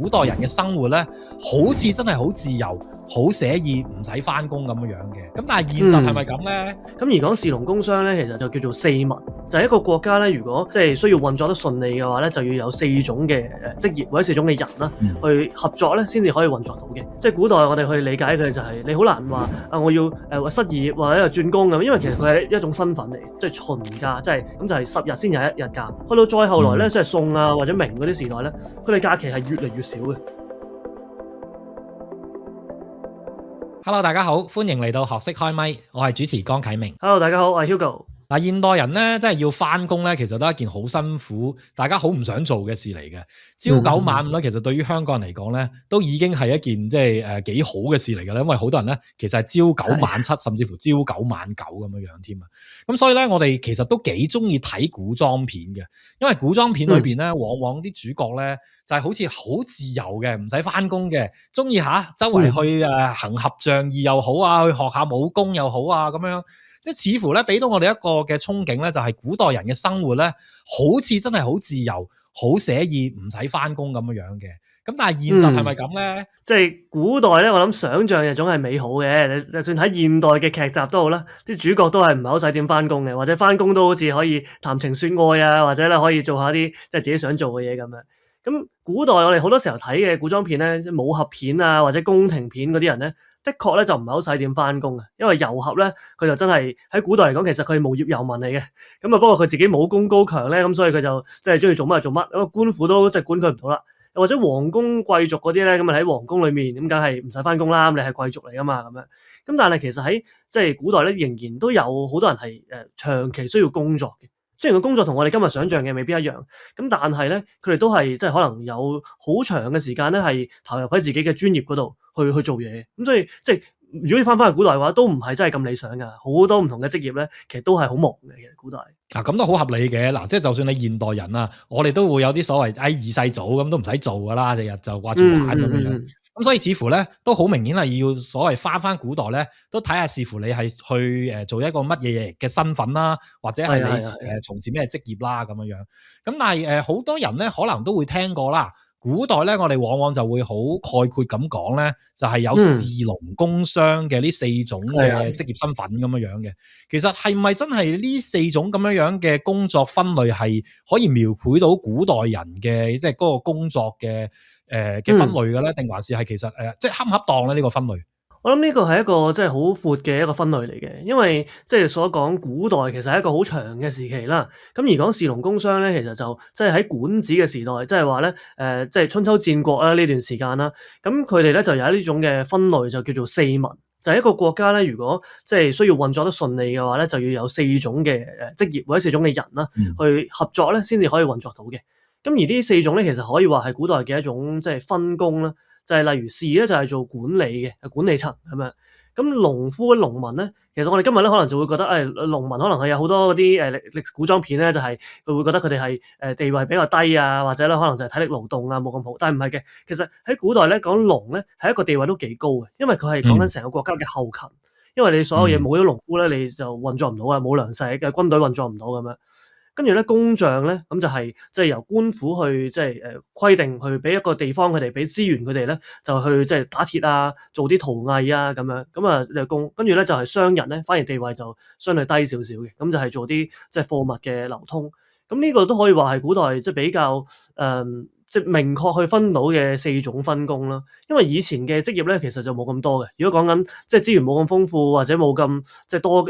古代人嘅生活咧，好似真係好自由、好寫意，唔使翻工咁樣嘅。咁但係現實係咪咁咧？咁而講士農工商咧，其實就叫做四民，就係一個國家咧。如果即係需要運作得順利嘅話咧，就要有4種嘅職業或者4種嘅人啦，去合作咧，先至可以運作到嘅。即係古代我哋去理解佢就係你好難話我要失業或者轉工咁，因為其實佢係一種身份嚟，即係旬假，即係咁就係10日先有1日假。去到再後來咧，即係宋啊或者明嗰啲時代咧，佢哋假期係越嚟越少嘅。Hello， 大家好，歡迎嚟到學識開咪，我係主持江啟明。Hello， 大家好，我係 Hugo。嗱，現代人咧，真係要翻工咧，其實都係一件好辛苦，大家好唔想做嘅事嚟嘅。朝九晚五咧，其實對於香港人嚟講咧，都已經係一件即係幾好嘅事嚟嘅啦。因為好多人咧，其實係朝九晚七，甚至乎朝九晚九咁樣樣添啊。咁所以咧，我哋其實都幾中意睇古裝片嘅，因為古裝片裏邊咧，往往啲主角咧就係好似好自由嘅，唔使翻工嘅，中意周圍去行俠仗義又好啊，去學下武功又好啊，咁樣。即係似乎咧，俾到我哋一個嘅憧憬咧，就係古代人嘅生活咧，好似真係好自由、好寫意，唔使翻工咁樣樣嘅。咁但係現實係咪咁咧？即係古代咧，我諗想像就總係美好嘅。你就算睇現代嘅劇集都好啦，啲主角都係唔係好使點翻工嘅，或者翻工都好似可以談情説愛啊，或者咧可以做下啲即係自己想做嘅嘢咁樣。咁古代我哋好多時候睇嘅古裝片咧，即係武俠片啊，或者宮廷片嗰啲人咧，的確咧就唔係好使點翻工啊，因為遊俠咧佢就真係喺古代嚟講，其實佢係無業遊民嚟嘅。咁啊，不過佢自己武功高強咧，咁所以佢就即係中意做乜就做乜，咁啊官府都即係管佢唔到啦。又或者皇宮貴族嗰啲咧，咁啊喺皇宮裏面，咁梗係唔使翻工啦，咁你係貴族嚟噶嘛，咁樣。咁但係其實喺即係古代咧，仍然都有好多人係長期需要工作嘅。雖然個工作同我哋今日想象嘅未必一樣，咁但係咧，佢哋都係即係可能有好長嘅時間咧，係投入喺自己嘅專業嗰度去做嘢。咁所以即係如果要翻去古代嘅話，都唔係真係咁理想噶。好多唔同嘅職業咧，其實都係好忙嘅。其實古代咁都好合理嘅。嗱，即係就算你現代人啊，我哋都會有啲所謂二世祖咁，都唔使做噶啦，日日就掛住玩咁樣。咁所以似乎咧都好明顯係要所謂翻古代咧，都睇下視乎你係去做一個乜嘢嘅身份啦，或者係你從事咩職業啦咁樣樣。咁但係好多人咧可能都會聽過啦，古代咧我哋往往就會好概括咁講咧，就係有士農工商嘅呢4種嘅職業身份咁樣樣嘅。其實係咪真係呢4種咁樣樣嘅工作分類係可以描繪到古代人嘅即係嗰個工作嘅分類嘅咧，定還是係其實即係恰唔恰當咧呢個分類？我諗呢個係一個即係好闊嘅一個分類嚟嘅，因為即係所講古代其實係一個好長嘅時期啦。咁而講士農工商咧，其實就即係喺管子嘅時代，即係話咧即係春秋戰國啦呢段時間啦。咁佢哋咧就有呢種嘅分類，就叫做四民。就係一個國家咧，如果即係需要運作得順利嘅話咧，就要有4種嘅職業或者4種嘅人啦，去合作咧，先至可以運作到嘅。咁而呢4種咧，其實可以話係古代嘅一種即係分工啦。就係例如士咧，就係做管理嘅管理層咁樣。咁農夫農民咧，其實我哋今日咧可能就會覺得農民可能係有好多嗰啲歷古裝片咧，就係佢會覺得佢哋係地位比較低啊，或者咧可能就係體力勞動啊冇咁好。但係唔係嘅，其實喺古代咧講農咧係一個地位都幾高嘅，因為佢係講緊成個國家嘅後勤。因為你所有嘢冇咗農夫咧，你就運作唔到啊，冇糧食嘅軍隊運作唔到咁樣。跟住咧工匠咧，咁就係即係由官府去即係規定去俾一個地方佢哋俾資源佢哋咧，就去即係打鐵啊，做啲陶藝啊咁樣。咁啊工，跟住咧就係商人咧，反而地位就相對低少少嘅，咁就係做啲即係貨物嘅流通。咁呢個都可以話係古代即係比較即係明確去分到嘅4種分工啦。因為以前嘅職業咧，其實就冇咁多嘅。如果講緊即係資源冇咁豐富或者冇咁即係多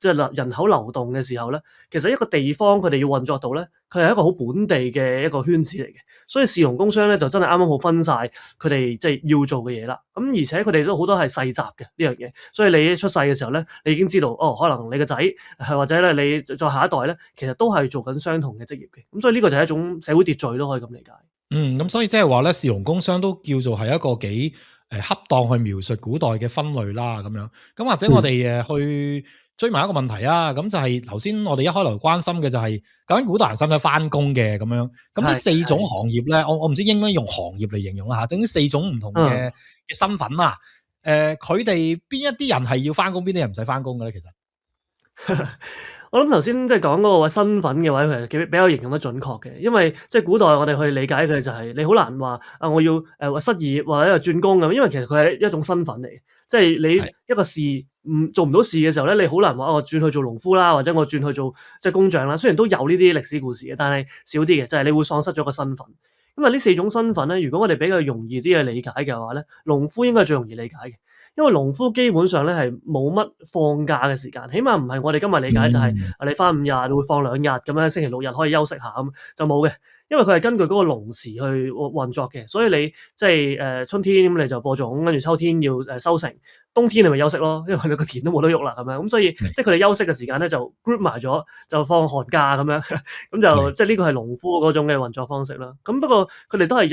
即係人口流動嘅時候咧，其實一個地方佢哋要運作到咧，佢係一個好本地嘅一個圈子嚟嘅。所以士農工商咧就真係啱啱好分晒佢哋即係要做嘅嘢啦。咁而且佢哋都好多係世襲嘅呢樣嘢，所以你出世嘅時候咧，你已經知道可能你個仔或者咧你再下一代咧，其實都係做緊相同嘅職業嘅。咁所以呢個就係一種社會秩序都可以咁理解。咁所以即係話咧，士農工商都叫做係一個幾恰當去描述古代嘅分類啦，咁樣。咁或者我哋去追埋一個問題啊，咁就係頭先我哋一開頭關心嘅就係究竟古代人使唔使翻工嘅咁樣？咁呢4種行業咧，我唔知應該用行業嚟形容啦嚇，總之4種唔同嘅身份啦。佢哋邊一啲人係要翻工，邊啲人唔使翻工嘅咧？其實我諗頭先即係講嗰個身份嘅位，其實比較形容得準確嘅，因為即係古代我哋去理解佢就係你好難話啊，我要失業或者轉工咁，因為其實佢係一種身份嚟嘅，即係你係一個事做唔到事嘅時候咧，你好難話我轉去做農夫啦，或者我轉去做即係工匠啦。雖然都有呢啲歷史故事嘅，但係少啲嘅，就係你會喪失咗個身份。咁啊，呢四種身份咧，如果我哋比較容易啲去理解嘅話咧，農夫應該係最容易理解嘅。因為農夫基本上咧係冇乜放假嘅時間，起碼唔係我哋今日理解就係你返5日會放2日咁樣，星期6日可以休息下咁，就冇嘅。因為佢係根據嗰個農時去運作嘅，所以你即係春天咁你就播種，跟住秋天要收成，冬天你咪休息咯，因為你個田都冇得喐啦咁樣。咁所以即係佢哋休息嘅時間咧就 group 埋咗，就放寒假咁樣，咁就即係呢個係農夫嗰種嘅運作方式啦。咁不過佢哋都係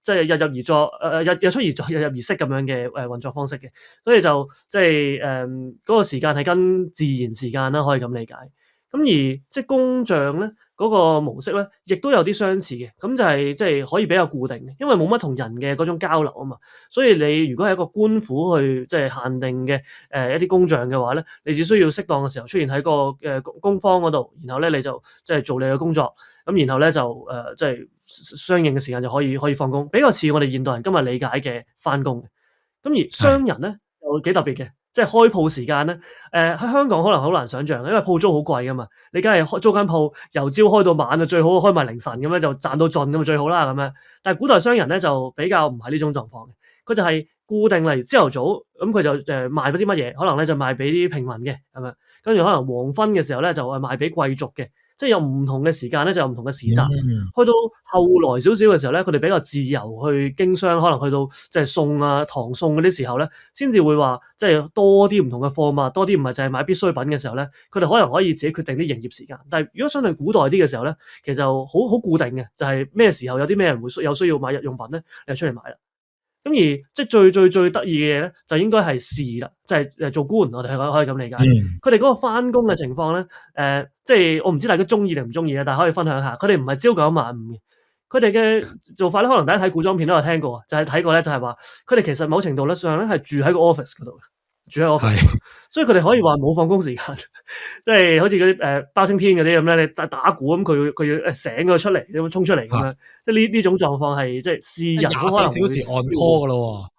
即係日入而作，日出而作，日入而息咁樣嘅運作方式嘅，所以就即係嗰個時間係跟自然時間啦，可以咁理解。咁而即係工匠咧嗰個模式咧，亦都有啲相似嘅，咁就係即係可以比較固定嘅，因為冇乜同人嘅嗰種交流啊嘛。所以你如果係一個官府去即係限定嘅一啲工匠嘅話咧，你只需要適當嘅時候出現喺個工坊嗰度，然後咧你就即係做你嘅工作，咁然後咧就即係相應嘅時間就可以放工，比較似我哋現代人今日理解嘅返工嘅。咁而商人咧又幾特別嘅。即係開鋪時間咧，喺香港可能好難想像，因為鋪租好貴噶嘛，你梗係租間鋪由朝開到晚啊，最好開埋凌晨咁樣就賺到盡咁啊最好啦咁樣。但係古代商人咧就比較唔係呢種狀況嘅，佢就係固定例如朝頭早咁佢就賣嗰啲乜嘢，可能咧就賣俾啲平民嘅咁樣，跟住可能黃昏嘅時候咧就賣俾貴族嘅。即係有唔同嘅時間咧，就有唔同嘅市集。去到後來少少嘅時候咧，佢哋比較自由去經商，可能去到即係餸啊、糖餸嗰啲時候咧，先至會話即係多啲唔同嘅貨物，多啲唔係淨係買必需品嘅時候咧，佢哋可能可以自己決定啲營業時間。但係如果相對古代啲嘅時候咧，其實就好固定嘅，就係咩時候有啲咩人會有需要買日用品咧，你就出嚟買啦。咁而即係最得意嘅嘢咧，就應該係士啦，即係做官，我哋可以咁理解。佢哋嗰個返工嘅情況咧，即係我唔知大家中意定唔中意啊，但係可以分享下。佢哋唔係朝九晚五嘅，佢哋嘅做法咧，可能大家睇古裝片都有聽過，就係睇過咧，就係話佢哋其實某程度上咧係住喺個 office 嗰度嘅。住喺 office，所以佢哋可以話冇放工時間，即係好似嗰啲包青天嗰啲咁咧，你打鼓咁佢要醒咗出嚟咁衝出嚟咁樣，即係呢種狀況係即係士人可能24小時 on call 㗎咯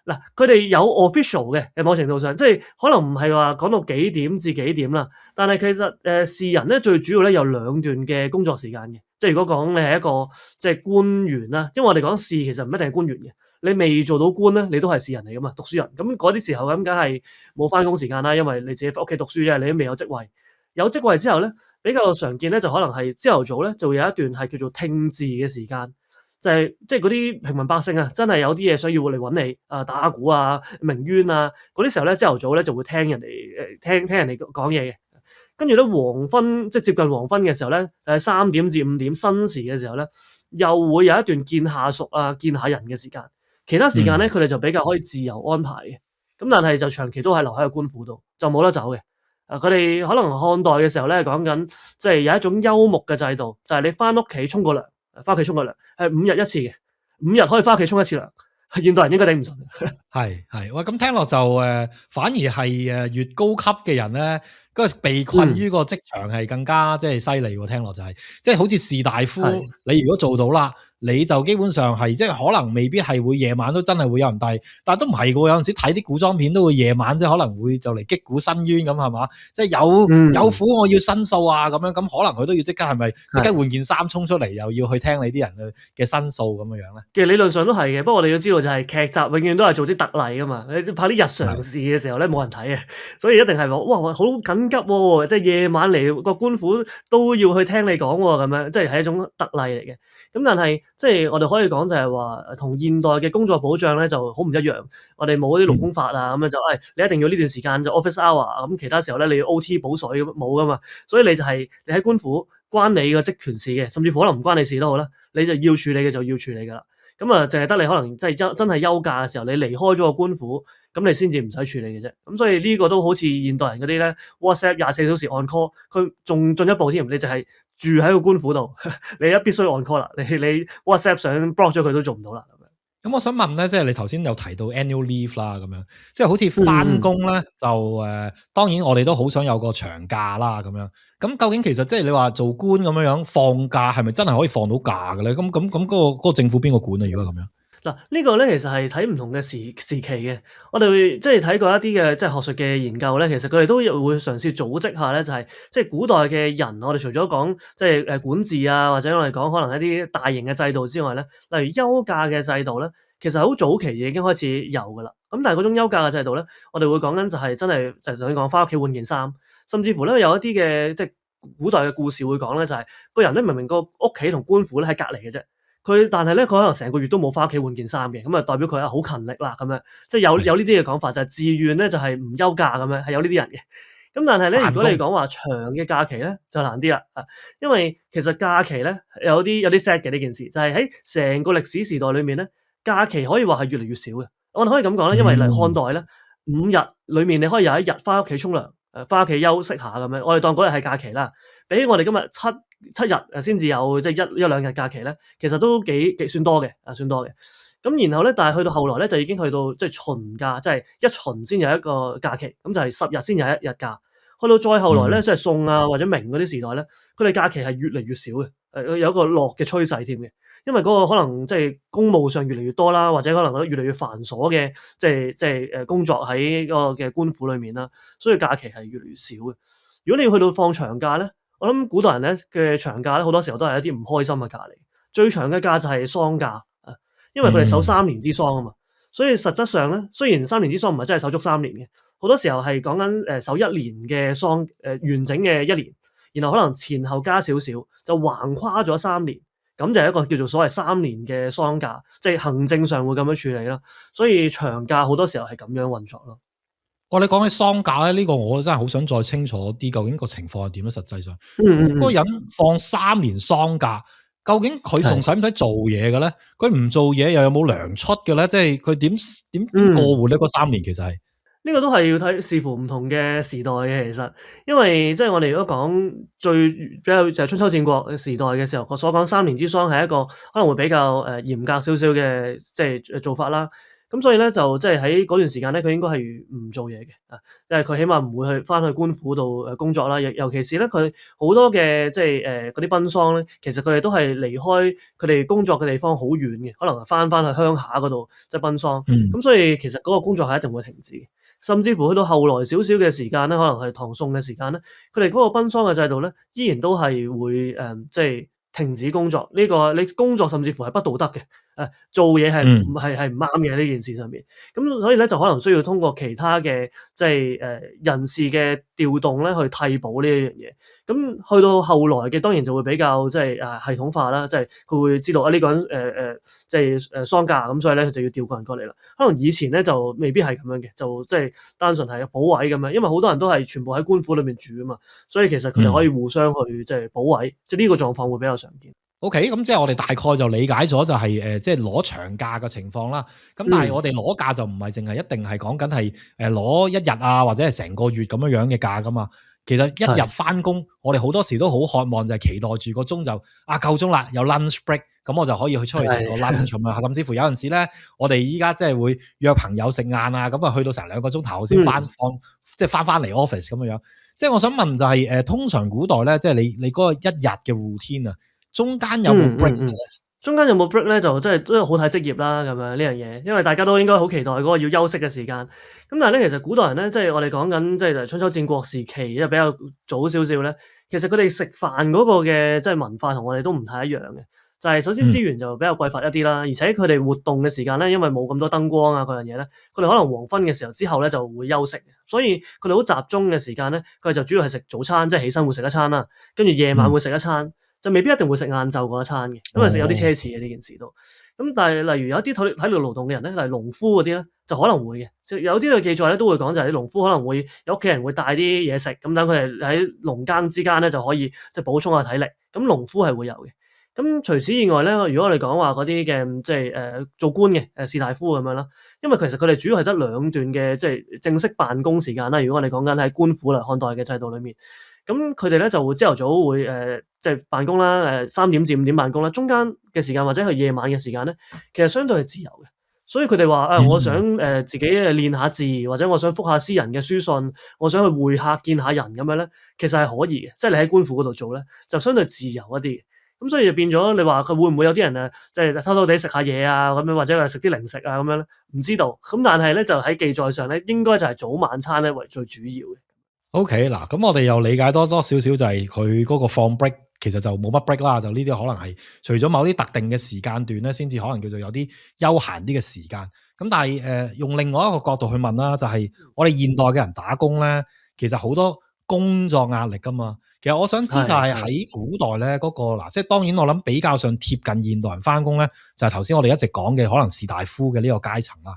喎。嗱，佢哋有 official 嘅，喺某程度上，即係可能唔係話講到幾點至幾點啦，但係其實士人咧最主要咧有2段嘅工作時間嘅，即係如果講你係一個即係官員啦，因為我哋講士其實唔一定係官員嘅。你未做到官咧，你都係士人嚟噶嘛，讀書人。咁嗰啲時候咁，梗係冇返工時間啦，因為你自己屋企讀書啫，你都未有職位。有職位之後咧，比較常見咧就可能係朝頭早咧就會有一段係叫做聽字嘅時間，就係即係嗰啲平民百姓啊，真係有啲嘢想要嚟揾你啊，打下鼓啊、鳴冤啊，嗰啲時候咧朝頭早咧就會聽人哋聽人哋講嘢嘅。跟住咧黃昏即係接近黃昏嘅時候咧，3點至5點申時嘅時候咧，又會有一段見下屬啊、見下人嘅時間。其他時間咧，佢哋就比較可以自由安排嘅，咁但係就長期都係留喺個官府度，就冇得走嘅。佢哋可能漢代嘅時候咧，講緊即係有一種休牧嘅制度，就係你返屋企沖個涼，返屋企沖個涼係5日一次嘅，5日可以返屋企沖一次涼。現代人應該頂唔順。係，喂，咁聽落就反而係越高級嘅人咧，嗰個被困於個職場係更加即係犀利喎。聽落就係，即係好似士大夫，你如果做到啦。你就基本上係即係可能未必係會夜晚都真係會有人但係都唔係喎，有陣時睇啲古裝片都會夜晚即係可能會就嚟擊鼓申冤咁係嘛？即係有苦我要申訴啊咁樣，咁可能佢都要即刻係咪即刻換件衫衝出嚟，又要去聽你啲人嘅申訴咁樣樣咧？其實理論上都係嘅，不過我哋要知道就係劇集永遠都係做啲特例噶嘛，你拍啲日常事嘅時候咧冇人睇嘅，所以一定係話哇好緊急喎，即係夜晚嚟個官府都要去聽你講喎咁樣，即係一種特例嚟嘅。咁但係即係我哋可以講就係話，同現代嘅工作保障咧就好唔一樣。我哋冇嗰啲勞工法啊，咁樣就你一定要呢段時間就 office hour，咁其他時候咧你要 OT 補水咁冇噶嘛。所以你就係你喺官府關你個職權事嘅，甚至乎可能唔關你事都好啦，你就要處理嘅就要處理噶啦。咁啊，淨係得你可能即係真係休假嘅時候，你離開咗個官府，咁你先至唔使處理嘅啫。咁所以呢個都好似現代人嗰啲咧 WhatsApp 24小時 on call，佢仲進一步添，你就係住喺個官府度，你一必須 on call 啦，你 WhatsApp 想 block 咗佢都做唔到啦。咁我想問咧，即係你頭先有提到 annual leave 啦，咁樣，即係好似翻工咧，就當然我哋都好想有個長假啦，咁樣。咁究竟其實即係你話做官咁樣放假，係咪真係可以放到假嘅咧？咁嗰個政府邊個管啊？如果咁樣？嗱，呢個咧其實係睇唔同嘅時期嘅。我哋會即係睇過一啲嘅即係學術嘅研究咧，其實佢哋都會嘗試組織下咧，就係即係古代嘅人，我哋除咗講即係管治啊，或者我哋講可能一啲大型嘅制度之外咧，例如休假嘅制度咧，其實好早期已經開始有噶啦。咁但係嗰種休假嘅制度咧，我哋會講緊就係真係就係頭先講翻屋企換件衫，甚至乎咧有一啲嘅即係古代嘅故事會講咧，就係個人咧明明個屋企同官府咧喺隔離嘅啫。但係咧，佢可能成個月都冇翻屋企換件衫嘅，咁啊代表佢好勤力啦咁樣，即係有呢啲嘅講法，就係自願咧就係唔休假咁樣，係有呢啲人嘅。咁但係咧，如果你講話長嘅假期咧，就難啲啦，因為其實假期咧有啲 sad 嘅呢件事，就係喺成個歷史時代裏面咧，假期可以話係越嚟越少嘅。我哋可以咁講咧，因為嚟漢代咧，5日裏面你可以有1日翻屋企沖涼，翻屋企休息下咁樣，我哋當嗰日係假期啦。比起我哋今日七日先至有即係一兩日假期咧，其實都幾算多嘅，算多嘅。咁然後咧，但係去到後來咧，就已經去到即係旬假，即係一旬先有一個假期，咁就係10日先有1日假。去到再後來咧，即係宋啊或者明嗰啲時代咧，佢哋假期係越嚟越少嘅，有一個落嘅趨勢添嘅。因為嗰個可能即係公務上越嚟越多啦，或者可能越嚟越繁瑣嘅，即係工作喺嗰個嘅官府裏面啦，所以假期係越嚟越少嘅。如果你要去到放長假咧，我諗古代人咧嘅長假咧，好多時候都係一啲唔開心嘅假嚟。最長嘅假就係喪假啊，因為佢哋守3年之喪啊嘛。所以實質上咧，雖然3年之喪唔係真係守足3年嘅，好多時候係講緊守1年嘅喪，完整嘅1年，然後可能前後加少少，就橫跨咗3年，咁就係一個叫做所謂3年嘅喪假，即係行政上會咁樣處理啦。所以長假好多時候係咁樣運作咯。你講起喪假咧，呢個我真係好想再清楚啲，究竟個情況係點咧？實際上，嗰個人放3年喪假，究竟佢仲使唔使做嘢嘅咧？佢唔做嘢又有冇糧出嘅咧？即係佢點過活咧？嗰3年其實係呢個都係要睇視乎唔同嘅時代嘅，其實，因為即係我哋如果講最比較就係春秋戰國嘅時代嘅時候，我所講3年之喪係一個可能會比較嚴格少少嘅即係做法啦。咁所以咧就即係喺嗰段時間咧，佢應該係唔做嘢嘅，因為佢起碼唔會翻去官府度工作啦。尤其是咧，佢好多嘅即係嗰啲奔喪咧，其實佢哋都係離開佢哋工作嘅地方好遠嘅，可能翻去鄉下嗰度即係奔喪。咁所以其實嗰個工作係一定會停止嘅。甚至乎去到後來少少嘅時間咧，可能係唐宋嘅時間咧，佢哋嗰個奔喪嘅制度咧，依然都係會即係停止工作。呢個你工作甚至乎係不道德嘅。做嘢係唔啱嘅呢件事上面，咁所以咧就可能需要通過其他嘅即係人事嘅調動咧去替補呢一樣嘢。咁去到後來嘅當然就會比較即係系統化啦，即係佢會知道呢個人即係喪假，咁所以咧佢就要調個人過嚟啦。可能以前咧就未必係咁樣嘅，就即係單純係補位咁樣，因為好多人都係全部喺官府裏面住啊嘛，所以其實佢哋可以互相去即係補位，即係呢個狀況會比較常見。OK，咁即係我哋大概就理解咗就係即係攞長假嘅情況啦。咁但係我哋攞假就唔係淨係一定係講緊係攞1日啊，或者係成個月咁樣嘅假噶嘛。其實1日翻工，我哋好多時都好渴望就係期待住個鐘就夠鐘啦，有 lunch break，咁我就可以去出去食個 lunch 咁樣。甚至乎有陣時咧，我哋依家即係會約朋友食晏啊，咁啊去到成2個鐘頭先即係翻嚟 office 咁樣。即係我想問就係通常古代咧，即係你嗰個1日嘅 routine 啊。中間有冇 break？中間有冇 break 咧？就真係都好睇職業啦，咁樣呢樣嘢，因為大家都應該好期待嗰個要休息嘅時間。咁但係咧，其實古代人咧，即係我哋講緊即係春秋戰國時期，因為比較早少少咧，其實佢哋食飯嗰個嘅即係文化同我哋都唔太一樣嘅。就係首先資源就比較匱乏一啲啦，而且佢哋活動嘅時間咧，因為冇咁多燈光啊嗰樣嘢咧，佢哋可能黃昏嘅時候之後咧就會休息，所以佢哋好集中嘅時間咧，佢哋就主要係食早餐，即係起身會食一餐啦，跟住夜晚會食一餐。就未必一定會食晏晝嗰一餐嘅，因為食有啲奢侈嘅呢件事都。咁但係例如有啲體力勞動嘅人咧，例如農夫嗰啲咧，就可能會嘅。即係有啲嘅記載咧，都會講就係啲農夫可能會有屋企人會帶啲嘢食，咁等佢哋喺農耕之間咧就可以即係補充下體力。咁農夫係會有嘅。咁除此以外咧，如果我哋講話嗰啲嘅即係做官嘅士大夫咁樣啦，因為其實佢哋主要係得2段嘅即係正式辦公時間啦。如果我哋講緊喺官府啦漢代嘅制度裏面。咁佢哋咧就會朝頭早會即係辦公啦，3點至5點辦公啦，中間嘅時間或者係夜晚嘅時間咧，其實相對係自由嘅。所以佢哋話我想嗯自己練下字，或者我想覆下私人嘅書信，我想去會客見下人咁樣咧，其實係可以嘅。即係你喺官府嗰度做咧，就相對自由一啲嘅。咁所以就變咗你話佢會唔會有啲人即係偷偷地食下嘢啊咁樣，或者係食啲零食啊咁樣咧？唔知道。咁但係咧就喺記載上咧，應該就係早晚餐咧為最主要嘅。OK，嗱，咁我哋又理解多少少就係佢嗰個放 break，其實就冇乜 break 啦，就呢啲可能係除咗某啲特定嘅時間段咧，先至可能叫做有啲休閒啲嘅時間。咁但係用另外一個角度去問啦，就係我哋現代嘅人打工咧，其實好多工作壓力噶嘛。其實我想知就係喺古代咧嗰個嗱，即係當然我諗比較上貼近現代人翻工咧，就係頭先我哋一直講嘅可能士大夫嘅呢個階層啦。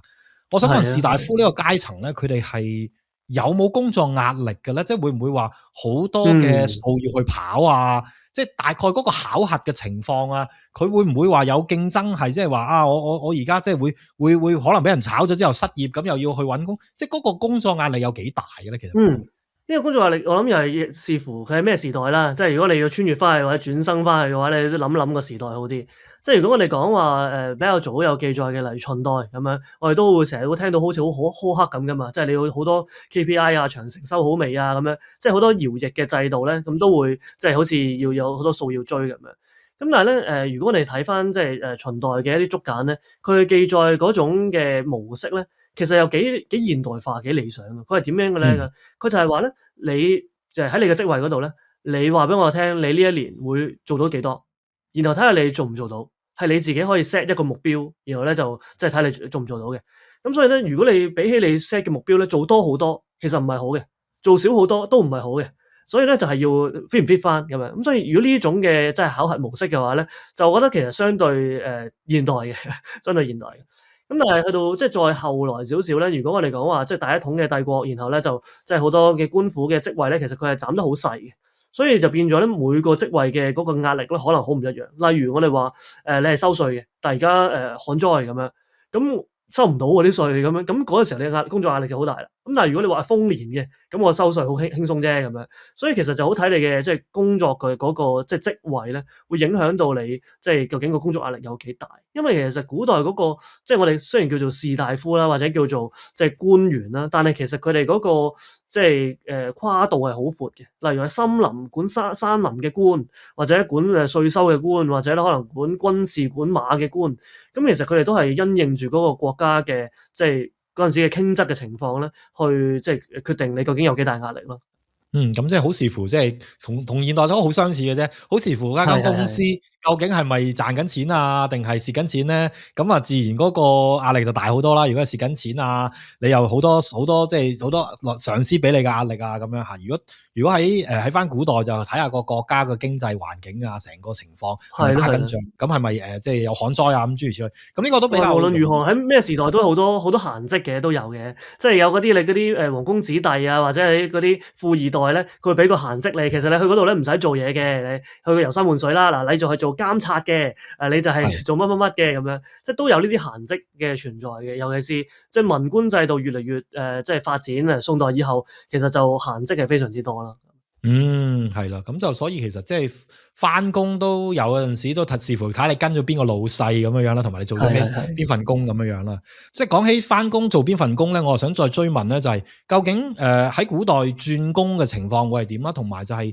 我想問士大夫呢個階層咧，佢哋係有冇工作壓力嘅咧？即係會唔會話好多嘅數要去跑啊？即係大概嗰個考核嘅情況啊，佢會唔會話有競爭係即係話啊？我而家即係會可能俾人炒咗之後失業，咁又要去揾工，即係嗰個工作壓力有幾大嘅咧？其實呢個工作壓力，我諗又係視乎佢係咩時代啦。即係如果你要穿越翻去或者轉生翻去嘅話，你都諗個時代好啲。即係如果我哋講話比較早有記載嘅，例如秦代咁樣，我哋都會成日會聽到好似好苛刻咁噶嘛。即係你要好多 KPI 啊，長城收好未啊咁樣，即係好多徭役嘅制度咧，咁都會即係好似要有好多數要追咁樣。咁但係咧如果我哋睇翻即係秦代嘅一啲竹簡咧，佢記載嗰種嘅模式咧，其實又幾現代化、幾理想嘅。佢係點樣嘅咧？佢就係話咧，你就係喺你嘅職位嗰度咧，你話俾我聽，你呢一年會做到幾多，然後睇下你做唔做到，係你自己可以 set 一個目標，然後咧就即係睇你做唔做到嘅。咁所以咧，如果你比起你 set 嘅目標咧做多好多，其實唔係好嘅；做少好多都唔係好嘅。所以咧就係要 fit 唔 fit 翻咁樣。咁所以如果呢種嘅即係考核模式嘅話咧，就我覺得其實相對現代嘅，相對現代嘅。咁但係去到即係再後來少少咧，如果我哋講話即係第一統嘅帝國，然後咧就即係好多嘅官府嘅職位咧，其實佢係斬得好細嘅，所以就變咗咧每個職位嘅嗰個壓力咧，可能好唔一樣。例如我哋話你係收稅嘅，但係而家旱災咁樣，咁收唔到嗰啲稅咁樣，咁嗰個時候你工作壓力就好大啦。咁但係如果你話係豐年嘅，咁我收稅好輕鬆啫咁樣，所以其實就好睇你嘅即係工作嘅嗰個即係職位咧，會影響到你即係究竟個工作壓力有幾大。因為其實古代嗰個即係我哋雖然叫做士大夫啦，或者叫做即係官員啦，但係其實佢哋嗰個即係跨度係好闊嘅。例如係森林管山林嘅官，或者管稅收嘅官，或者咧可能管軍事管馬嘅官，咁其實佢哋都係因應住嗰個國家嘅即係嗰陣時嘅傾側嘅情況咧，去即係決定你究竟有幾大壓力咯。咁即係好視乎，即係同現代都好相似嘅啫。好視乎間公司究竟係咪賺緊錢啊，定係蝕緊錢咧？咁啊，自然嗰個壓力就大好多啦。如果係蝕緊錢啊，你又好多即係好多上司俾你嘅壓力啊，咁樣吓。如果喺翻古代就睇下個國家嘅經濟環境啊，成個情況係咪打緊仗，咁係咪即係有旱災啊咁諸如此類。咁呢個都比較無論如何喺咩時代都好多閒職嘅都有嘅，即係有嗰啲你嗰啲皇宮子弟啊，或者係嗰啲富二代咧，佢會俾個閒職你。其實你去嗰度咧唔使做嘢嘅，你去遊山玩水啦。嗱，你就係做監察嘅，你就係做乜乜乜嘅咁樣，即係都有呢啲閒職嘅存在嘅。尤其是即係文官制度越嚟越即係發展啊，宋代以後其實就閒職係非常之多啦。係啦，咁就所以其實即係翻工都有陣時都視乎睇你跟咗邊個老細咁樣樣啦，同埋你做咗邊份工咁樣樣啦。即係講起翻工做邊份工咧，我想再追問咧，就係究竟喺古代轉工嘅情況會係點啦？同埋就係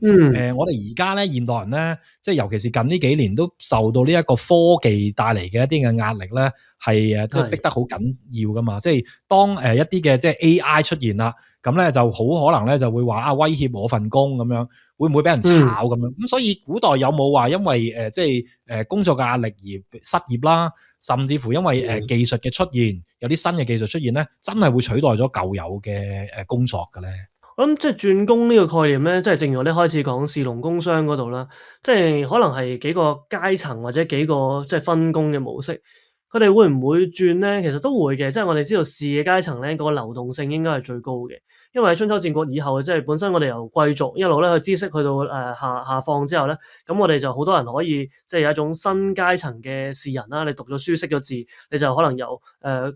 我哋而家咧現代人咧，即係尤其是近呢幾年都受到呢一個科技帶嚟嘅一啲嘅壓力咧，係都逼得好緊要噶嘛。即係當一啲嘅即係 AI 出現啦。咁咧就好可能咧就會話威脅我份工咁樣，會唔會俾人炒咁樣？咁所以古代有冇話因為即係工作嘅壓力而失業啦，甚至乎因為技術嘅出現，有啲新嘅技術出現咧，真係會取代咗舊有嘅工作嘅咧？我諗即係轉工呢個概念咧，即係正如我哋開始講士農工商嗰度啦，即係可能係幾個階層或者幾個即係分工嘅模式。佢哋會唔會轉咧？其實都會嘅，即係我哋知道士嘅階層咧，個流動性應該係最高嘅，因為喺春秋戰國以後，即係本身我哋由貴族一路咧去知識去到下放之後咧，咁我哋就好多人可以即係有一種新階層嘅士人啦。你讀咗書識咗字，你就可能由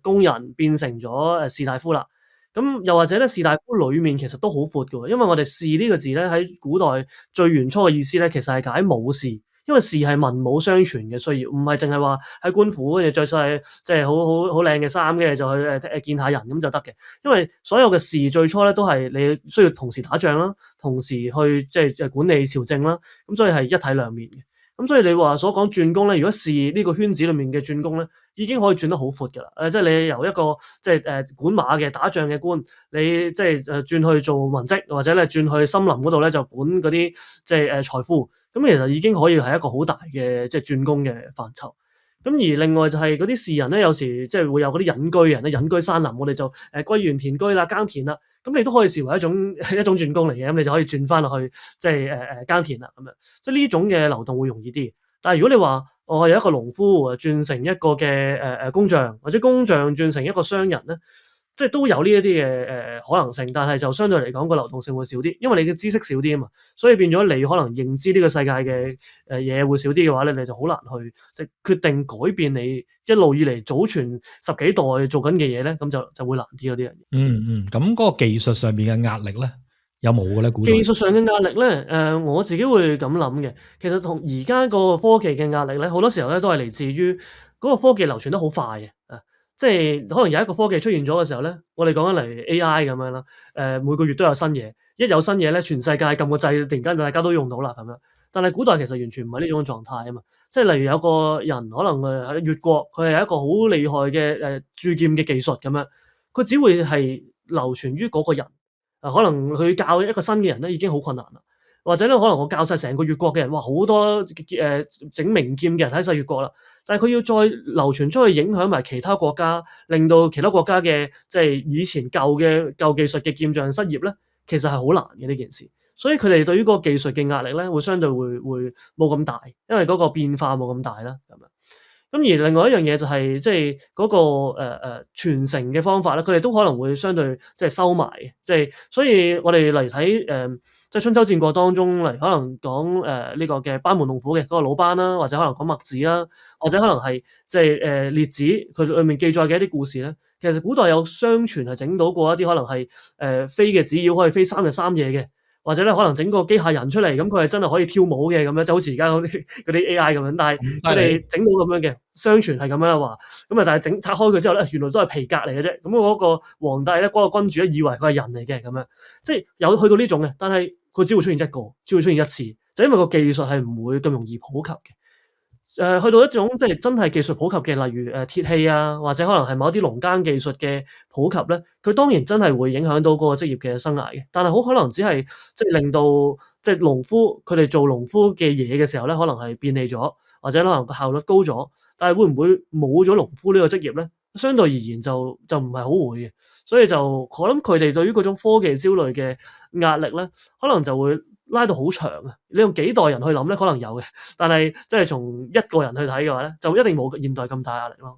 工人變成咗士大夫啦。咁又或者咧，士大夫裏面其實都好闊嘅喎，因為我哋士呢個字咧喺古代最原初嘅意思咧，其實係解武士，因為士係文武雙全嘅需要，唔係淨係話喺官府跟住着晒即係好靚嘅衫，跟住就去見下人咁就得嘅。因為所有嘅士最初咧都係你需要同時打仗啦，同時去即係管理朝政啦，咁所以係一體兩面嘅。咁所以你話所講轉工咧，如果士呢個圈子裏面嘅轉工咧，已經可以轉得好闊㗎啦。即係你由一個即係管馬嘅打仗嘅官，你即係轉去做文職，或者咧轉去森林嗰度咧就管嗰啲即係財富。咁其實已經可以係一個好大嘅即係轉工嘅範疇。咁而另外就係嗰啲士人咧，有時即係會有嗰啲隱居人咧，隱居山林，我哋就歸園田居啦，耕田啦。咁你都可以視為一種轉工嚟嘅，咁你就可以轉翻落去即係耕田啦咁樣。即係呢種嘅流動會容易啲。但係如果你話我係有一個農夫轉成一個嘅工匠，或者工匠轉成一個商人咧，即係都有呢一啲嘅可能性，但係就相對嚟講個流動性會少啲，因為你嘅知識少啲啊嘛，所以變咗你可能認知呢個世界嘅嘢會少啲嘅話咧，你就好難去即係決定改變你一路以嚟祖傳十幾代做緊嘅嘢咧，咁就會難啲咯呢樣嘢。咁嗰個技術上面嘅壓力咧，有冇嘅咧？古代技術上嘅壓力咧，我自己會咁諗嘅，其實同而家個科技嘅壓力咧，好多時候咧都係嚟自於嗰個科技流傳得好快嘅，即係可能有一個科技出現咗嘅時候咧，我哋講緊嚟 AI 咁樣啦，每個月都有新嘢，一有新嘢咧，全世界撳個掣，突然間大家都用到啦咁樣。但係古代其實完全唔係呢種狀態啊嘛，即係例如有個人可能喺越國，佢係一個好厲害嘅鑄劍嘅技術咁樣，佢只會係流傳於嗰個人。可能佢教一個新嘅人咧已經好困難啦，或者咧可能我教晒成個越國嘅人，哇好多整名劍嘅人喺晒越國啦，但係佢要再流傳出去影響埋其他國家，令到其他國家嘅即係以前舊技術嘅劍匠失業咧，其實係好難嘅呢件事。所以佢哋對於嗰個技術嘅壓力咧，會相對會冇咁大，因為嗰個變化冇咁大啦咁樣。咁而另外一樣嘢就係即係嗰個傳承嘅方法咧，佢哋都可能會相對即係收埋嘅，即係所以我哋嚟睇即係春秋戰國當中嚟可能講呢個嘅班門弄斧嘅嗰個魯班啦，或者可能講墨子啦，或者可能係即係列子佢裏面記載嘅一啲故事咧，其實古代有相傳係整到過一啲可能係飛嘅紙鷂可以飛3日3夜嘅。或者咧可能整個機械人出嚟，咁佢係真係可以跳舞嘅咁樣，就好似而家嗰啲 AI 咁樣。但係佢哋整到咁樣嘅，相傳係咁樣啦話。咁啊，但係拆開佢之後咧，原來都係皮革嚟嘅啫。咁嗰個皇帝咧，嗰個君主咧，以為佢係人嚟嘅咁樣，即係有去到呢種嘅。但係佢只會出現一個，只會出現一次，就因為個技術係唔會咁容易普及嘅。去到一種即係真係技術普及嘅，例如鐵器啊，或者可能係某一啲農耕技術嘅普及咧，佢當然真係會影響到嗰個職業嘅生涯嘅。但係好可能只係即係令到即係農夫佢哋做農夫嘅嘢嘅時候咧，可能係便利咗，或者可能個效率高咗。但係會唔會冇咗農夫呢個職業咧？相對而言就唔係好會嘅。所以就我諗佢哋對於嗰種科技焦慮嘅壓力咧，可能就會拉到好長啊！你用幾代人去諗咧，可能有嘅，但係即係從一個人去睇嘅話咧，就一定冇現代咁大壓力咯。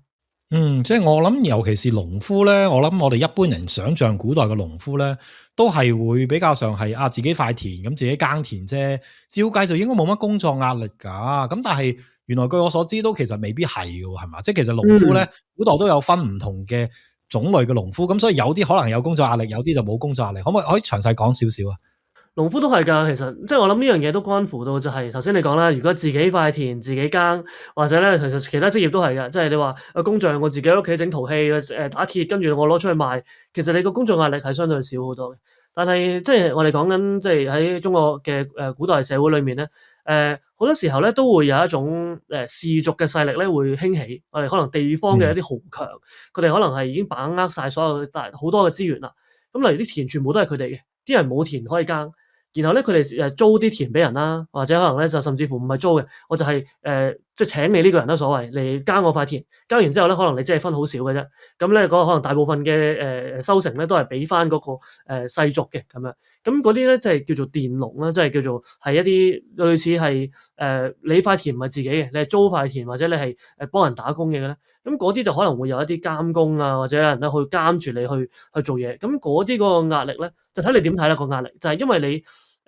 即係我諗，尤其是農夫咧，我諗我哋一般人想象古代嘅農夫咧，都係會比較上係自己塊田咁自己耕田啫，照計就應該冇乜工作壓力㗎。咁但係原來據我所知都其實未必係嘅，係嘛？即係其實農夫咧，古代都有分唔同嘅種類嘅農夫，咁所以有啲可能有工作壓力，有啲就冇工作壓力。可唔可以詳細講少少啊？農夫都係㗎，其實即係我諗呢樣嘢都關乎到就係頭先你講啦，如果自己塊田自己耕，或者咧其實其他職業都係㗎，即係你話工匠我自己喺屋企整陶器打鐵，跟住我攞出去賣，其實你個工作壓力係相對少好多嘅。但係即係我哋講緊即係喺中國嘅古代社會裏面咧，好多時候咧都會有一種氏族嘅勢力咧會興起，我哋可能地方嘅一啲豪強，佢哋可能係已經把握晒所有好多嘅資源啦。咁例如啲田全部都係佢哋嘅，啲人冇田可以耕。然後咧，佢哋租啲田俾人啦，或者可能咧就甚至乎唔係租嘅，我就係即係請你呢個人啦，所謂嚟耕我塊田，耕完之後咧，可能你只係分好少嘅啫。咁咧嗰個可能大部分嘅收成咧都係俾翻嗰個世族嘅咁樣。咁嗰啲咧即係叫做佃農啦，即係叫做係一啲類似係你塊田唔係自己嘅，你係租塊田或者你係幫人打工嘅咧。咁嗰啲就可能會有一啲監工啊，或者有人咧去監住你去做嘢。咁嗰啲嗰個壓力咧，就睇你點睇啦。個壓力就係因為你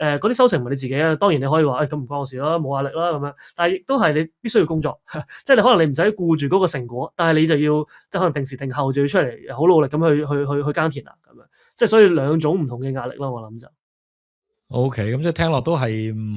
嗰啲收成唔係你自己啊，當然你可以話咁唔關我事啦，冇壓力啦咁樣。但係亦都係你必須要工作，即係你可能你唔使顧住嗰個成果，但係你就要即係可能定時定候就要出嚟好努力咁去耕田啦咁樣。即係所以兩種唔同嘅壓力咯，我諗就。OK，咁即係聽落都係唔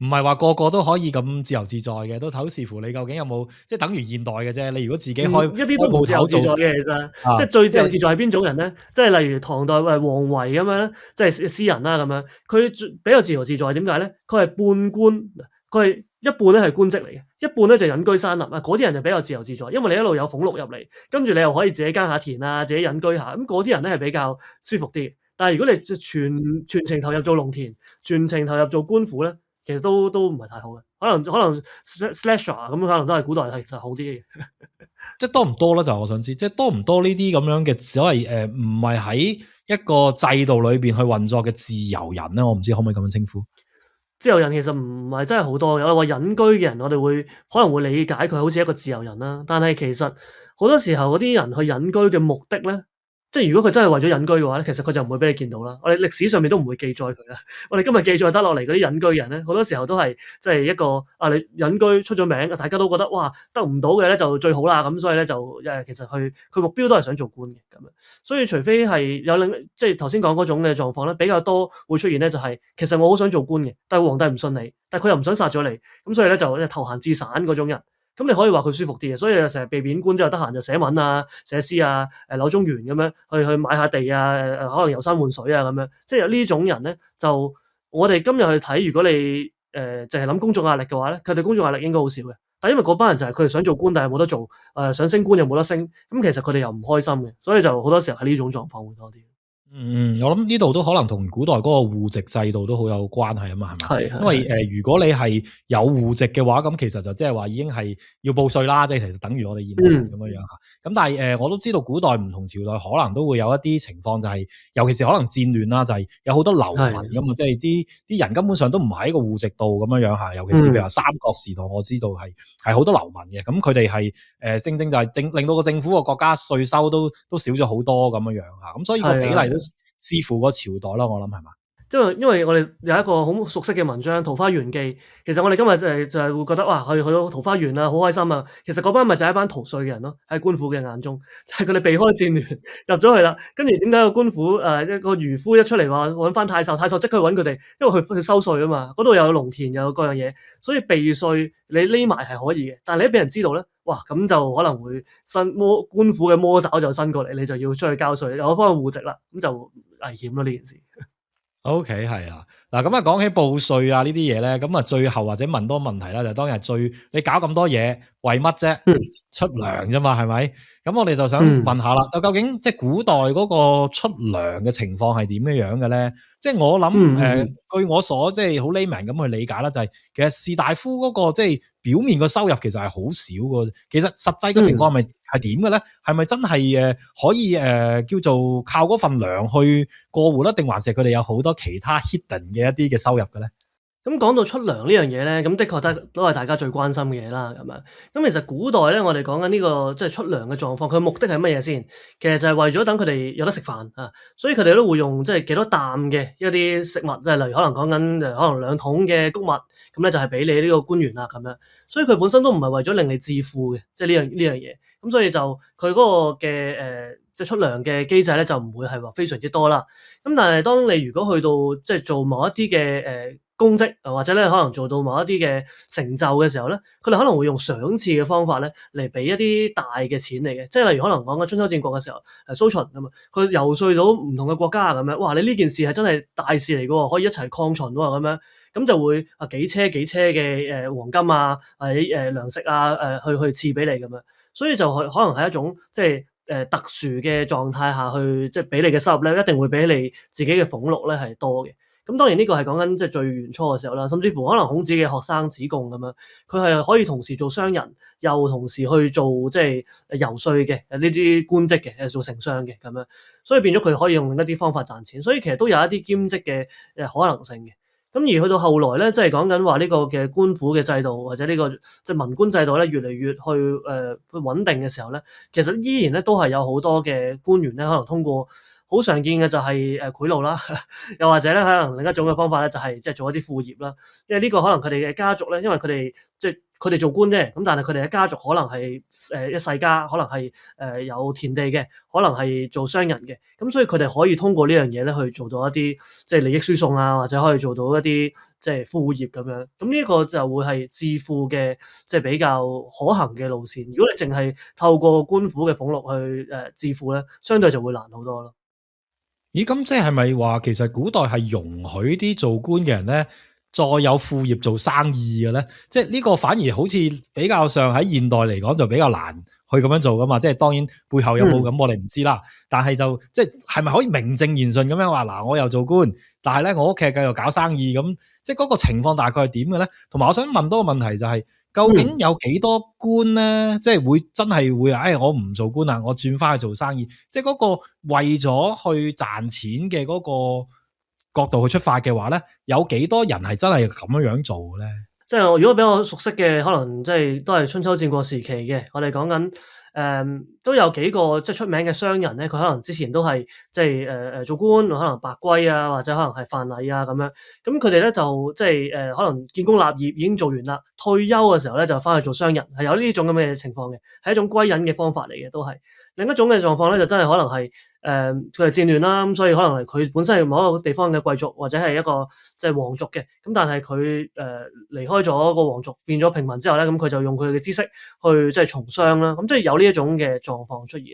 係話個個都可以咁自由自在嘅，都好視乎你究竟有冇即係等於現代嘅啫。你如果自己開一啲都唔自由自在嘅，其實，即係最自由自在係邊種人咧？即係例如唐代王維咁樣咧，即係詩人啦咁樣，佢比較自由自在，點解咧？佢係半官，佢係一半咧係官職嚟嘅，一半咧就隱居山林啊。嗰啲人就比較自由自在，因為你一路有俸祿入嚟，跟住你又可以自己耕下田啊，自己隱居下，咁嗰啲人咧係比較舒服啲。但係如果你全程投入做農田，全程投入做官府咧，其實都唔係太好嘅。可能 slasher 咁可能都係古代係其實好啲嘅。即係多唔多咧？就我想知，即係多唔多呢啲咁樣嘅所謂唔係喺一個制度裏邊去運作嘅自由人咧？我唔知可唔可以咁樣稱呼？自由人其實唔係真係好多嘅，我哋話隱居嘅人，我哋可能會理解佢好似一個自由人啦。但係其實好多時候嗰啲人去隱居嘅目的咧，即係如果佢真係為咗隱居嘅話咧，其實佢就唔會俾你見到啦。我哋歷史上面都唔會記載佢啦。我哋今日記載得落嚟嗰啲隱居人咧，好多時候都係即係一個你隱居出咗名，大家都覺得哇得唔到嘅咧就最好啦。咁所以咧就其實佢目標都係想做官嘅咁樣。所以除非係有即係頭先講嗰種嘅狀況咧，比較多會出現咧，就係其實我好想做官嘅，但係皇帝唔信你，但係佢又唔想殺咗你，咁所以咧就投閒置散嗰種人。咁你可以話佢舒服啲嘅，所以成日被貶官之後，得閒就寫文啊、寫詩啊、柳宗元咁樣去買下地啊，可能遊山玩水啊咁樣。即係有呢種人咧，就我哋今日去睇，如果你淨係諗工作壓力嘅話咧，佢哋工作壓力應該好少嘅。但係因為嗰班人就係佢哋想做官，但係冇得做，想升官又冇得升，咁其實佢哋又唔開心嘅，所以就好多時候係呢種狀況會多啲。我諗呢度都可能同古代嗰個戶籍制度都好有關係啊嘛，係咪？係因為如果你係有戶籍嘅話，咁其實就即係話已經係要報稅啦，即係其實等於我哋現代人咁樣樣吓。咁但係我都知道古代唔同朝代可能都會有一啲情況，就係尤其是可能戰亂啦，就係有好多流民咁啊，即係啲人根本上都唔喺個戶籍度咁樣樣吓。尤其是譬如話三國時代，我知道係好多流民嘅，咁佢哋係正就係令到個政府個國家稅收都少咗好多咁樣樣吓。咁所以個比例都視乎個朝代啦，我諗係嘛？因為我哋有一個好熟悉嘅文章《桃花源記》，其實我哋今日就係會覺得哇，去到桃花源啊，好開心啊！其實嗰班咪就係一班逃稅嘅人咯，喺官府嘅眼中，就係佢哋避開戰亂入咗去啦。跟住點解個官府一個漁夫一出嚟話揾翻太守，太守即刻去揾佢哋，因為佢收稅啊嘛，嗰度又有農田又有各樣嘢，所以避稅你匿埋係可以嘅，但係你一俾人知道咧，哇咁就可能會官府嘅魔爪就伸過嚟，你就要出去交稅，有翻個戶籍啦，咁就危險咯呢件事。OK，係啊，嗱咁啊，講起報稅啊呢啲嘢咧，咁啊最後或者問多問題啦，就當日你搞咁多嘢為乜啫？出糧啫嘛，係咪？咁我哋就想問下啦，就究竟即係古代嗰個出糧嘅情況係點樣嘅咧？即係我諗據我所即係好 layman 咁去理解啦，就係其實士大夫嗰個即係表面個收入其實係好少嘅，其實實際嘅情況係咪係點嘅咧？係咪真係可以叫做靠嗰份糧去過活咧？定還是佢哋有好多其他 hidden 嘅一啲嘅收入嘅咧？咁講到出糧呢樣嘢咧，咁的確都係大家最關心嘅嘢啦，咁樣。咁其實古代咧，我哋講緊呢個即係出糧嘅狀況，佢目的係乜嘢先？其實就係為咗等佢哋有得食飯啊，所以佢哋都會用即係幾多擔嘅一啲食物，即係例如可能講緊可能2桶嘅穀物，咁咧就係俾你呢個官員啦咁樣。所以佢本身都唔係為咗令你致富嘅，即係呢樣嘢。咁所以就佢嗰個嘅即係出糧嘅機制咧，就唔會係話非常之多啦。咁但係當你如果去到即係做某一啲嘅公職，或者咧可能做到某一啲嘅成就嘅時候咧，佢哋可能會用賞賜嘅方法咧嚟俾一啲大嘅錢嚟嘅，即係例如可能講緊春秋戰國嘅時候，蘇秦咁啊，佢游說到唔同嘅國家咁樣，哇！你呢件事係真係大事嚟嘅喎，可以一齊抗秦喎咁樣，咁就會幾車嘅黃金啊，糧食啊，去賜俾你咁樣，所以就可能係一種即係特殊嘅狀態下去，即係俾你嘅收入咧，一定會比你自己嘅俸祿咧係多嘅。咁當然呢個係講緊即係最原初嘅時候啦，甚至乎可能孔子嘅學生子貢咁樣，佢係可以同時做商人，又同時去做即係游說嘅呢啲官職嘅，做丞相嘅咁樣，所以變咗佢可以用另一啲方法賺錢，所以其實都有一啲兼職嘅可能性嘅。咁而去到後來咧，即係講緊話呢個嘅官府嘅制度或者呢個即係文官制度咧，越嚟越去穩定嘅時候咧，其實依然咧都係有好多嘅官員咧，可能通過好常見嘅就係賄賂啦，又或者咧可能另一種嘅方法咧就係即係做一啲副業啦。因為呢個可能佢哋嘅家族咧，因為佢哋即係佢哋做官啫，咁但係佢哋嘅家族可能係一世家，可能係有田地嘅，可能係做商人嘅，咁所以佢哋可以通過呢樣嘢咧去做到一啲即係利益輸送啊，或者可以做到一啲即係副業咁樣。咁呢個就會係致富嘅即係比較可行嘅路線。如果你淨係透過官府嘅俸祿去致富咧，相對就會難好多咯。咦，咁即係咪話其實古代係容許啲做官嘅人咧，再有副業做生意嘅咧？即係呢個反而好似比較上喺現代嚟講就比較難去咁樣做噶嘛。即係當然背後有冇咁我哋唔知啦。但係就即係咪可以名正言順咁樣話嗱，我又做官，但係咧我屋企繼續搞生意咁，即係嗰個情況大概係點嘅咧？同埋我想問多個問題就係，究竟有幾多官咧？即係會真係會我唔做官啦，我轉翻去做生意。即係嗰個為咗去賺錢嘅嗰個角度去出發嘅話咧，有幾多人係真係咁樣做嘅咧？即係如果比較熟悉嘅，可能即係都係春秋戰國時期嘅。我哋講緊都有幾個即係出名嘅商人咧，佢可能之前都係即係做官，可能白圭啊，或者可能係范蠡啊咁樣。咁佢哋咧就即係可能建功立業已經做完啦，退休嘅時候咧就翻去做商人，係有呢種咁嘅情況嘅，係一種歸隱嘅方法嚟嘅，都係。另一種嘅狀況咧，就真係可能係佢哋戰亂啦，咁所以可能係佢本身係某一個地方嘅貴族，或者係一個即係皇族嘅，咁但係佢離開咗個皇族，變咗平民之後咧，咁佢就用佢嘅知識去即係從商啦，咁即係有呢一種嘅狀況出現。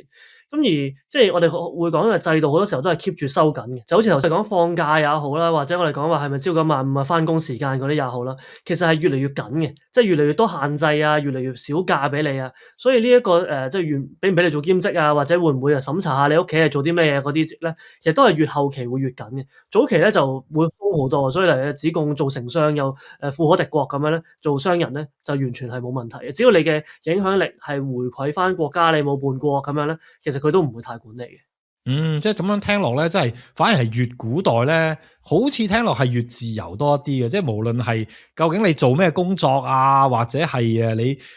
咁而即係我哋會講嘅制度，好多時候都係 keep 住收緊嘅，就好似頭先講放假也好啦，或者我哋講話係咪朝九晚五啊翻工時間嗰啲也好啦，其實係越嚟越緊嘅，即係越嚟越多限制啊，越嚟越少假俾你啊，所以呢一個即係俾唔俾你做兼職啊，或者會唔會審查下你屋企係做啲咩嘢嗰啲職咧，其實都係越後期會越緊嘅，早期咧就會鬆好多，所以嚟子貢做丞相又富可敵國咁樣咧，做商人咧就完全係冇問題嘅，只要你嘅影響力係回饋翻國家，你冇叛國咁樣咧，其實佢都唔會太管理嘅。即係咁樣聽落咧，真係反而係越古代咧，好似聽落係越自由多一啲嘅。即係無論係究竟你做咩工作啊，或者係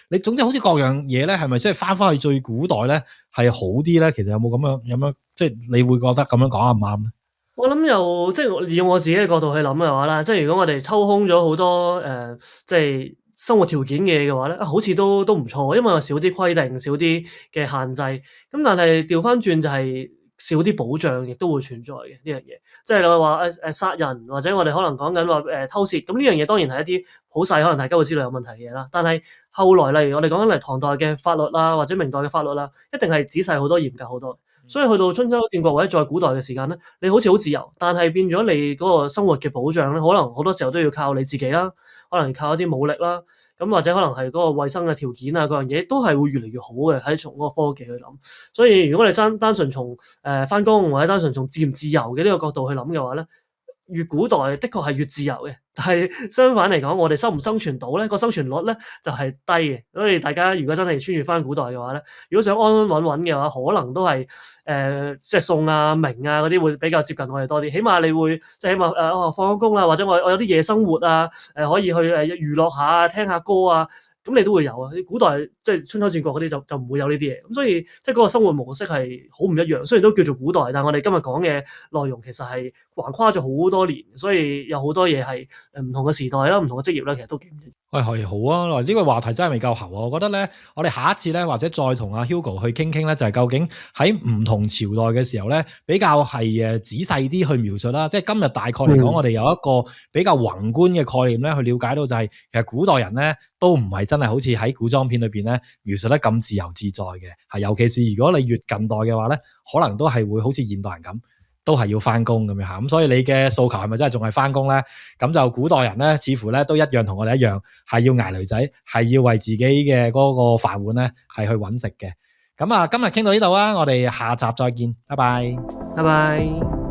你總之好似各樣嘢咧，係咪即係翻去最古代咧係好啲咧？其實有冇咁樣即係你會覺得咁樣講啱唔啱咧？我諗又即係以我自己嘅角度去諗嘅話啦，即係如果我哋抽空咗好多即係生活條件嘅嘢嘅話咧，好似都唔錯，因為有少啲規定，少啲嘅限制。咁但係調翻轉就係少啲保障，亦都會存在嘅呢樣嘢。即係你話殺人，或者我哋可能講緊話偷竊，咁呢樣嘢當然係一啲好細，可能大家會知道有問題嘅嘢啦。但係後來例如我哋講緊嚟唐代嘅法律啦，或者明代嘅法律啦，一定係仔細好多、嚴格好多。所以去到春秋戰國或者再古代嘅時間咧，你好似好自由，但係變咗你嗰個生活嘅保障咧，可能好多時候都要靠你自己啦，可能靠一啲武力啦，咁或者可能係嗰個衛生嘅條件啊，嗰樣嘢都係會越嚟越好嘅，喺從嗰個科技去諗。所以如果你單純從返工或者單純從自唔自由嘅呢個角度去諗嘅話咧，越古代的確係越自由嘅，但係相反嚟講，我哋生唔生存到咧，個生存率咧就係低嘅。所以大家如果真係穿越翻古代嘅話咧，如果想安安穩穩嘅話，可能都係即係宋啊、明啊嗰啲會比較接近我哋多啲。起碼你會即係起碼放咗工啊，或者我有啲夜生活啊，可以去娛樂下、聽下歌啊。咁你都會有啊！啲古代即係春秋戰國嗰啲就唔會有呢啲嘢，咁所以即係嗰個生活模式係好唔一樣。雖然都叫做古代，但係我哋今日講嘅內容其實係橫跨咗好多年，所以有好多嘢係唔同嘅時代啦、唔同嘅職業啦，其實都幾唔一樣。係好啊！呢個話題真係未夠喉啊！我覺得咧，我哋下一次咧，或者再同阿 Hugo 去傾傾咧，就係究竟喺唔同朝代嘅時候咧，比較係仔細啲去描述啦。即係今日大概嚟講，我哋有一個比較宏觀嘅概念咧，去了解到就係其實古代人咧都唔係真係好似喺古裝片裏邊咧描述得咁自由自在嘅。係尤其是如果你越近代嘅話咧，可能都係會好似現代人咁。都係要翻工咁樣嚇，咁所以你嘅訴求係咪真係仲係翻工咧？咁就古代人咧，似乎咧都一樣同我哋一樣，係要捱女仔，係要為自己嘅嗰個飯碗咧係去揾食嘅。咁啊，今日傾到呢度啊，我哋下集再見，拜拜，拜拜。